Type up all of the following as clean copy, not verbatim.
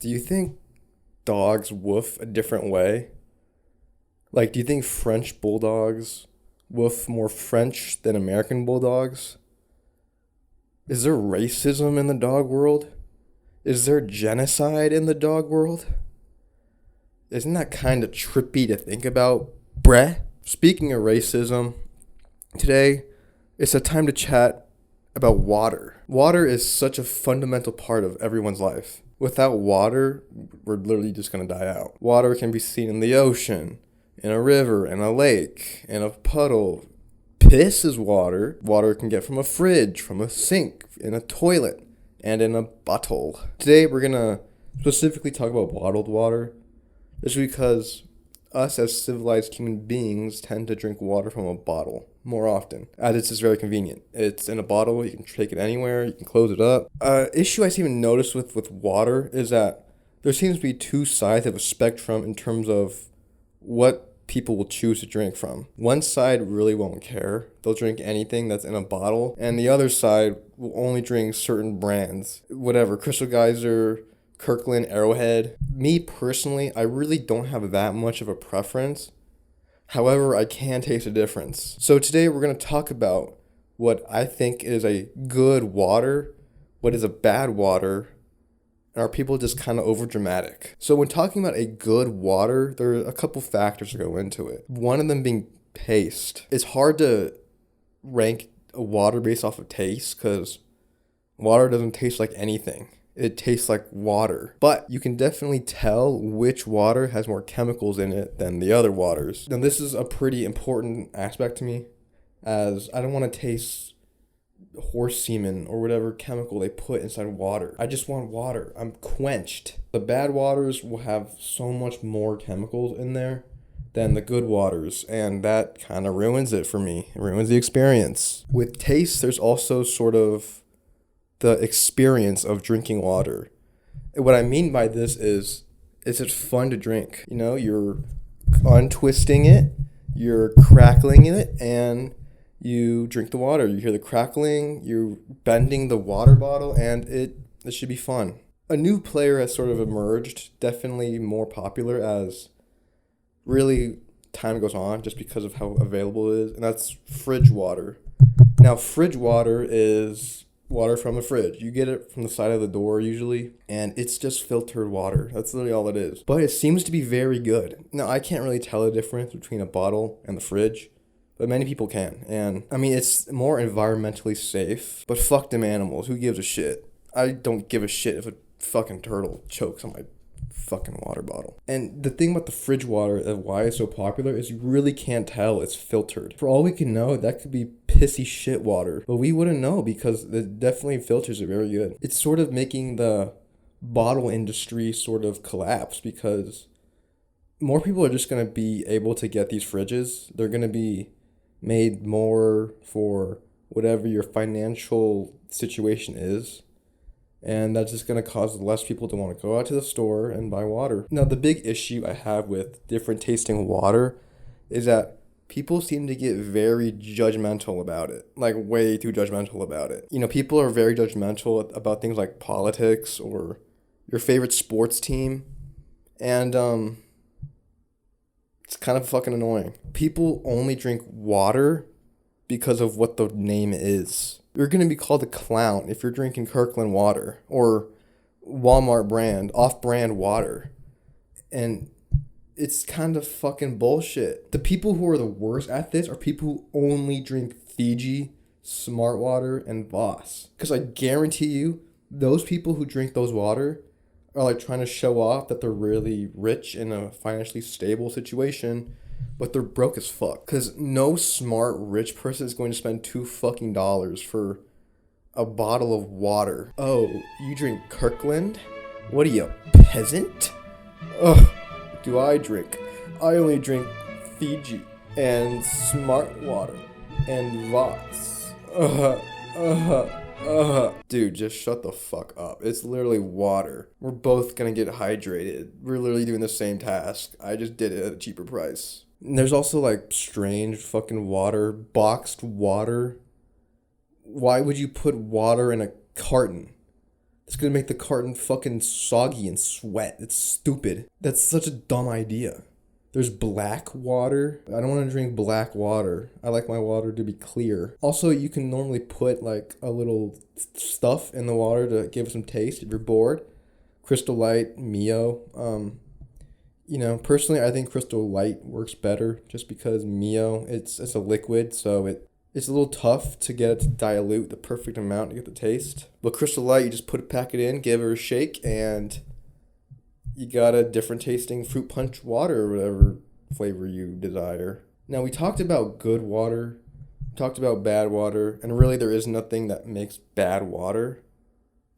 Do you think dogs woof a different way? Like, do you think French bulldogs woof more French than American bulldogs? Is there racism in the dog world? Is there genocide in the dog world? Isn't that kind of trippy to think about, bruh? Speaking of racism, today it's a time to chat about water. Water is such a fundamental part of everyone's life. Without water, we're literally just gonna die out. Water can be seen in the ocean, in a river, in a lake, in a puddle. Piss is water. Water can get from a fridge, from a sink, in a toilet, and in a bottle. Today we're gonna specifically talk about bottled water, just because us as civilized human beings tend to drink water from a bottle more often, as it's just very convenient. It's in a bottle, you can take it anywhere, you can close it up. Issue I even noticed with water is that there seems to be two sides of a spectrum in terms of what people will choose to drink from. One side really won't care. They'll drink anything that's in a bottle, and the other side will only drink certain brands. Whatever, Crystal Geyser, Kirkland, Arrowhead. Me personally, I really don't have that much of a preference. However, I can taste a difference. So today we're going to talk about what I think is a good water, what is a bad water, and are people just kind of over dramatic. So when talking about a good water, there are a couple factors that go into it. One of them being taste. It's hard to rank a water based off of taste because water doesn't taste like anything. It tastes like water. But you can definitely tell which water has more chemicals in it than the other waters. Now, this is a pretty important aspect to me, as I don't want to taste horse semen or whatever chemical they put inside water. I just want water. I'm quenched. The bad waters will have so much more chemicals in there than the good waters, and that kind of ruins it for me. It ruins the experience. With taste, there's also sort of the experience of drinking water. And what I mean by this is it fun to drink? You know, you're untwisting it, you're crackling it, and you drink the water. You hear the crackling, you're bending the water bottle, and it should be fun. A new player has sort of emerged, definitely more popular as really time goes on, just because of how available it is, and that's fridge water. Now, fridge water is water from the fridge. You get it from the side of the door usually, and it's just filtered water. That's literally all it is. But it seems to be very good. Now, I can't really tell the difference between a bottle and the fridge, but many people can. And I mean, it's more environmentally safe, but fuck them animals. Who gives a shit? I don't give a shit if a fucking turtle chokes on my fucking water bottle. And the thing about the fridge water and why it's so popular is you really can't tell it's filtered. For all we can know, that could be pissy shit water, but we wouldn't know because it definitely filters it very good. It's sort of making the bottle industry sort of collapse because more people are just going to be able to get these fridges. They're going to be made more for whatever your financial situation is. And that's just going to cause less people to want to go out to the store and buy water. Now, the big issue I have with different tasting water is that people seem to get very judgmental about it. Like, way too judgmental about it. You know, people are very judgmental about things like politics or your favorite sports team. And, it's kind of fucking annoying. People only drink water because of what the name is. You're going to be called a clown if you're drinking Kirkland water or Walmart brand, off-brand water. And it's kind of fucking bullshit. The people who are the worst at this are people who only drink Fiji, Smart Water, and Voss. Because I guarantee you, those people who drink those water are like trying to show off that they're really rich in a financially stable situation, but they're broke as fuck. Because no smart rich person is going to spend $2 for a bottle of water. Oh, you drink Kirkland? What are you, a peasant? Ugh, do I drink? I only drink Fiji and Smart Water and Voss. Dude, just shut the fuck up. It's literally water. We're both gonna get hydrated. We're literally doing the same task. I just did it at a cheaper price. And there's also like strange fucking water, boxed water. Why would you put water in a carton? It's gonna make the carton fucking soggy and sweat. It's stupid. That's such a dumb idea. There's black water. I don't want to drink black water. I like my water to be clear. Also, you can normally put like a little stuff in the water to give it some taste if you're bored. Crystal Light, Mio. Personally, I think Crystal Light works better just because Mio, it's a liquid, so it's a little tough to get it to dilute the perfect amount to get the taste. But Crystal Light, you just put a packet in, give it a shake, and you got a different tasting fruit punch water or whatever flavor you desire. Now, we talked about good water, talked about bad water, and really there is nothing that makes bad water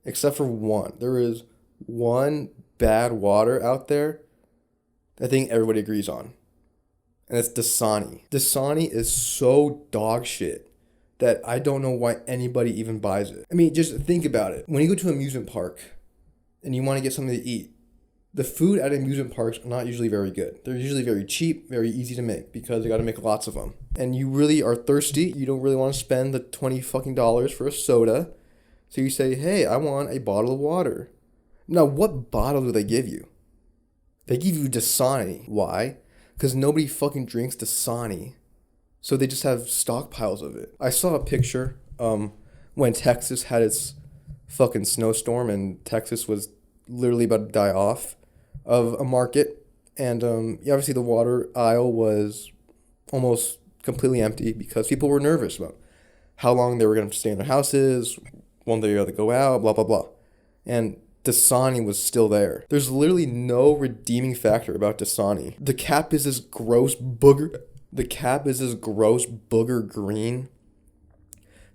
except for one. There is one bad water out there I think everybody agrees on. And it's Dasani. Dasani is so dog shit that I don't know why anybody even buys it. I mean, just think about it. When you go to an amusement park and you want to get something to eat, the food at amusement parks are not usually very good. They're usually very cheap, very easy to make because you got to make lots of them. And you really are thirsty. You don't really want to spend the $20 fucking for a soda. So you say, hey, I want a bottle of water. Now, what bottle do they give you? They give you Dasani. Why? Because nobody fucking drinks Dasani. So they just have stockpiles of it. I saw a picture when Texas had its fucking snowstorm and Texas was literally about to die off of a market. And obviously the water aisle was almost completely empty because people were nervous about how long they were going to stay in their houses, when they were going to go out, blah, blah, blah. And Dasani was still there. There's literally no redeeming factor about Dasani. The cap is this gross booger green.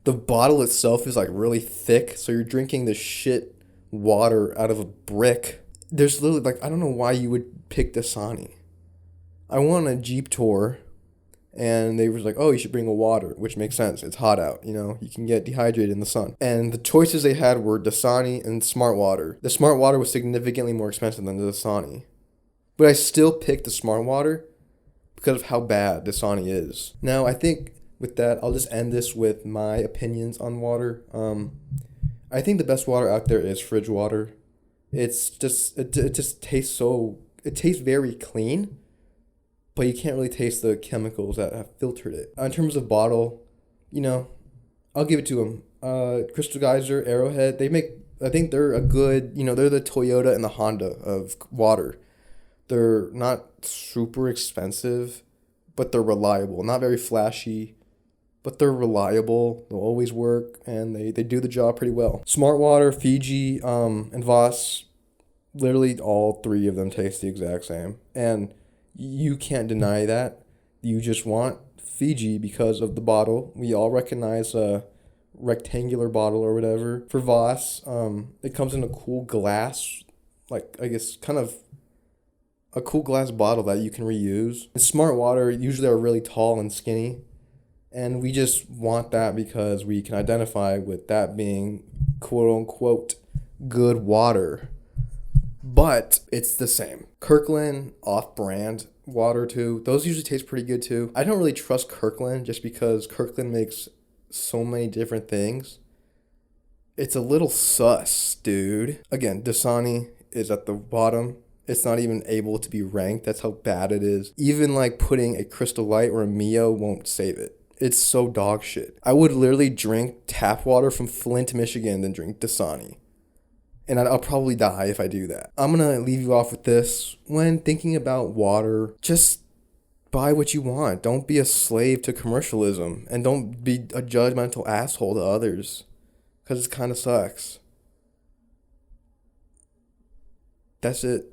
The bottle itself is like really thick, so you're drinking this shit water out of a brick. There's literally like, I don't know why you would pick Dasani. I went on a Jeep tour and they were like, oh, you should bring a water, which makes sense. It's hot out, you can get dehydrated in the sun. And the choices they had were Dasani and Smart Water. The Smart Water was significantly more expensive than the Dasani. But I still picked the Smart Water because of how bad Dasani is. Now, I think with that, I'll just end this with my opinions on water. I think the best water out there is fridge water. It just tastes it tastes very clean, but you can't really taste the chemicals that have filtered it. In terms of bottle, I'll give it to them. Crystal Geyser, Arrowhead, I think they're a good, they're the Toyota and the Honda of water. They're not super expensive, but they're reliable. Not very flashy, but they're reliable. They'll always work, and they do the job pretty well. Smart Water, Fiji, and Voss, literally all three of them taste the exact same. And you can't deny that. You just want Fiji because of the bottle. We all recognize a rectangular bottle or whatever. For Voss, it comes in a cool glass, like I guess kind of a cool glass bottle that you can reuse. And Smart Water usually are really tall and skinny, and we just want that because we can identify with that being quote unquote good water. But it's the same. Kirkland, off-brand water too. Those usually taste pretty good too. I don't really trust Kirkland just because Kirkland makes so many different things. It's a little sus, dude. Again, Dasani is at the bottom. It's not even able to be ranked. That's how bad it is. Even like putting a Crystal Light or a Mio won't save it. It's so dog shit. I would literally drink tap water from Flint, Michigan than drink Dasani. And I'll probably die if I do that. I'm going to leave you off with this. When thinking about water, just buy what you want. Don't be a slave to commercialism. And don't be a judgmental asshole to others. Because it kind of sucks. That's it.